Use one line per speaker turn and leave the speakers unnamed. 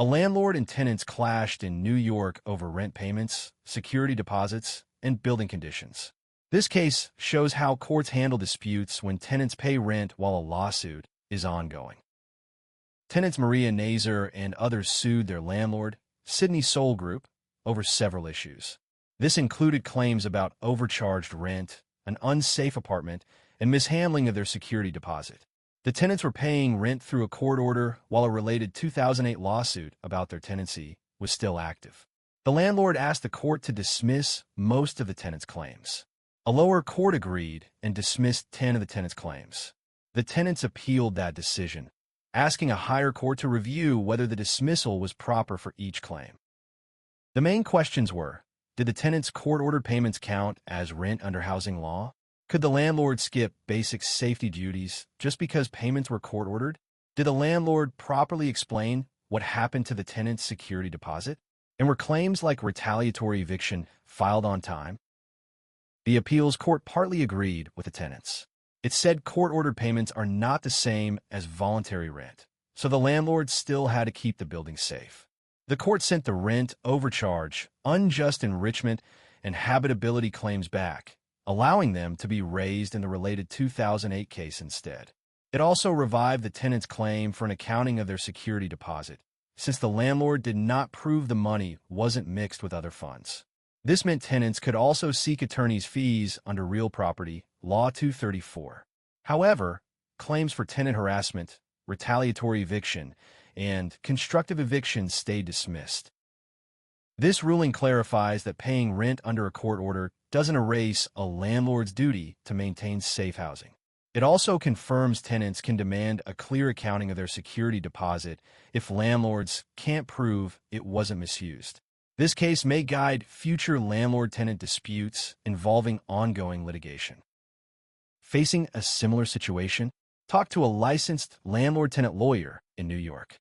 A landlord and tenants clashed in New York over rent payments, security deposits, and building conditions. This case shows how courts handle disputes when tenants pay rent while a lawsuit is ongoing. Tenants Maria Nazor and others sued their landlord, Sydney Soul Group, over several issues. This included claims about overcharged rent, an unsafe apartment, and mishandling of their security deposit. The tenants were paying rent through a court order while a related 2008 lawsuit about their tenancy was still active. The landlord asked the court to dismiss most of the tenants' claims. A lower court agreed and dismissed 10 of the tenants' claims. The tenants appealed that decision, asking a higher court to review whether the dismissal was proper for each claim. The main questions were, did the tenants' court-ordered payments count as rent under housing law? Could the landlord skip basic safety duties just because payments were court-ordered? Did the landlord properly explain what happened to the tenant's security deposit? And were claims like retaliatory eviction filed on time? The appeals court partly agreed with the tenants. It said court-ordered payments are not the same as voluntary rent, so the landlord still had to keep the building safe. The court sent the rent, overcharge, unjust enrichment, and habitability claims back, allowing them to be raised in the related 2008 case instead. It also revived the tenant's claim for an accounting of their security deposit, since the landlord did not prove the money wasn't mixed with other funds. This meant tenants could also seek attorney's fees under Real Property Law 234. However, claims for tenant harassment, retaliatory eviction, and constructive eviction stayed dismissed. This ruling clarifies that paying rent under a court order doesn't erase a landlord's duty to maintain safe housing. It also confirms tenants can demand a clear accounting of their security deposit if landlords can't prove it wasn't misused. This case may guide future landlord-tenant disputes involving ongoing litigation. Facing a similar situation? Talk to a licensed landlord-tenant lawyer in New York.